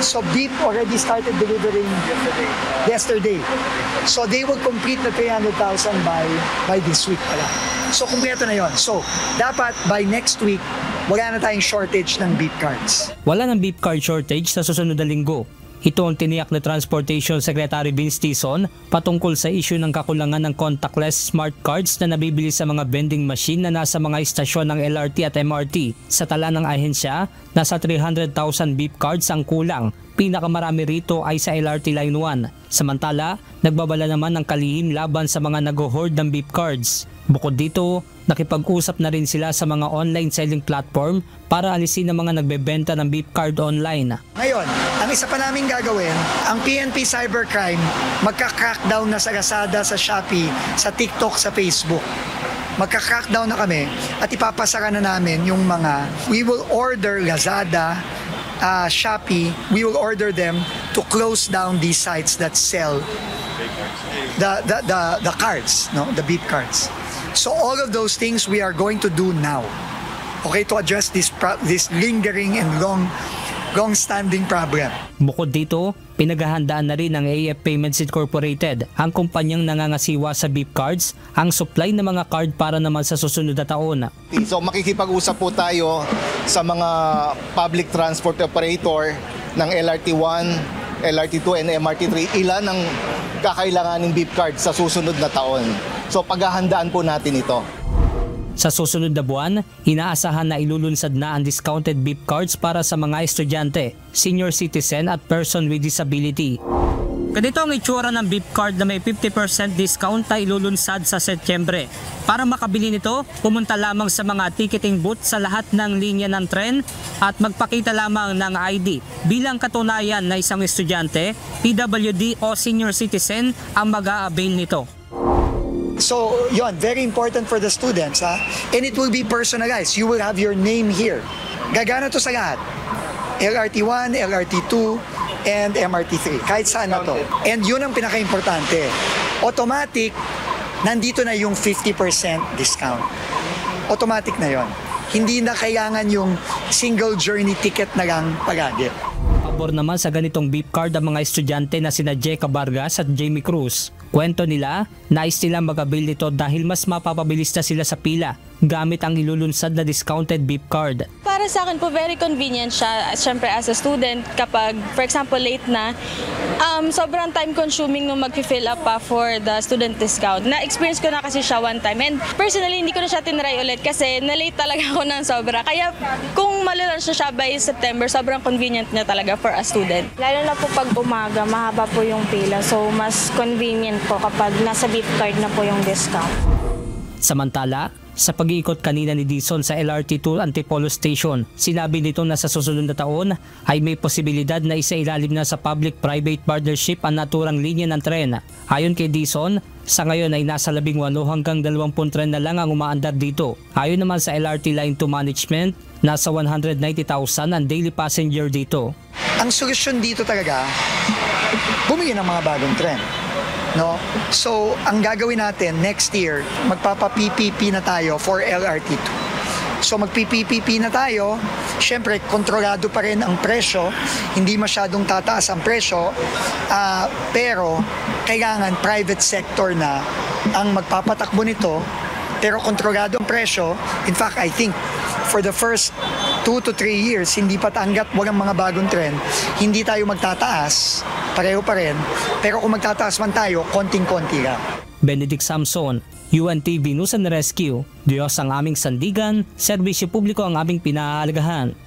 So Beep already started delivering yesterday. So they will complete the 300,000 by this week pala. So kumpleto na yon. So dapat by next week, wala na tayong shortage ng Beep cards. Wala ng Beep card shortage sa susunod na linggo. Ito ang tiniyak na Transportation Secretary Vince Dizon patungkol sa issue ng kakulangan ng contactless smart cards na nabibili sa mga vending machine na nasa mga istasyon ng LRT at MRT. Sa tala ng ahensya, nasa 300,000 Beep cards ang kulang. Pinakamarami rito ay sa LRT Line 1. Samantala, nagbabala naman ng kalihim laban sa mga nag-hoard ng Beep cards. Bukod dito, nakipag-usap na rin sila sa mga online selling platform para alisin ang mga nagbebenta ng Beep card online. Ngayon, ang isa pa namin gagawin, ang PNP Cybercrime magka-crackdown na sa Lazada, sa Shopee, sa TikTok, sa Facebook. Magka-crackdown na kami at ipapasara na namin yung mga, we will order Lazada, Shopee, we will order them to close down these sites that sell the cards, no, the Beep cards. So all of those things we are going to do now, okay, to address this lingering and long-standing problem. Bukod dito, pinaghahandaan na rin ng AF Payments Incorporated, ang kumpanyang nangangasiwa sa Beep cards, ang supply ng mga card para naman sa susunod na taon. So makikipag-usap po tayo sa mga public transport operator ng LRT1, LRT2 and MRT3, ilan ang kakailanganing Beep card sa susunod na taon. So paghahandaan po natin ito. Sa susunod na buwan, inaasahan na ilulunsad na ang discounted Beep cards para sa mga estudyante, senior citizen at person with disability. Ganito ang itsura ng Beep card na may 50% discount na ilulunsad sa Setyembre. Para makabili nito, pumunta lamang sa mga ticketing booth sa lahat ng linya ng tren at magpakita lamang ng ID bilang katunayan na isang estudyante, PWD o senior citizen ang mag-a-avail nito. So, yon, very important for the students, ha? And it will be personalized. You will have your name here. Gagana to sa lahat. LRT1, LRT2, and MRT3. Kahit saan na to. And yun ang pinaka-importante. Automatic, nandito na yung 50% discount. Automatic na yon. Hindi na kailangan yung single journey ticket na lang palagi. Pabor naman sa ganitong Beep card ang mga estudyante na sina Jeka Vargas at Jamie Cruz. Kwento nila, nais nilang mag-avail nito dahil mas mapapabilis na sila sa pila gamit ang ilulunsad na discounted Beep card. Para sa akin po, very convenient siya. Siyempre as a student, kapag for example late na, sobrang time consuming nung mag-fill up pa for the student discount. Na-experience ko na kasi siya one time and personally hindi ko na siya tinry ulit kasi na-late talaga ako ng sobra. Kaya kung malalaunch na siya by September, sobrang convenient niya talaga for a student. Lalo na po pag umaga, mahaba po yung pila. So mas convenient po kapag nasa Beep card na po yung discount. Samantala, sa pag-iikot kanina ni Dizon sa LRT2 Antipolo Station, sinabi nito na sa susunod na taon ay may posibilidad na isailalim na sa public-private partnership ang naturang linya ng tren. Ayon kay Dizon, sa ngayon ay nasa 18 hanggang 20 tren na lang ang umaandar dito. Ayon naman sa LRT Line 2 Management, nasa 190,000 ang daily passenger dito. Ang solusyon dito talaga, bumili ng mga bagong tren. No? So, ang gagawin natin next year, magpapa-PPP na tayo for LRT2. So, mag-PPP na tayo, syempre, kontrolado pa rin ang presyo, hindi masyadong tataas ang presyo, pero kailangan private sector na ang magpapatakbo nito, pero kontrolado ang presyo. In fact, I think, for the first 2 to 3 years, hindi pa hanggat walang mga bagong trend, hindi tayo magtataas, pareho pa rin. Pero kung magtataas man tayo, konting-konti lang. Benedict Samson, UNTV News and Rescue. Diyos ang aming sandigan, serbisyo publiko ang aming pinahahalagahan.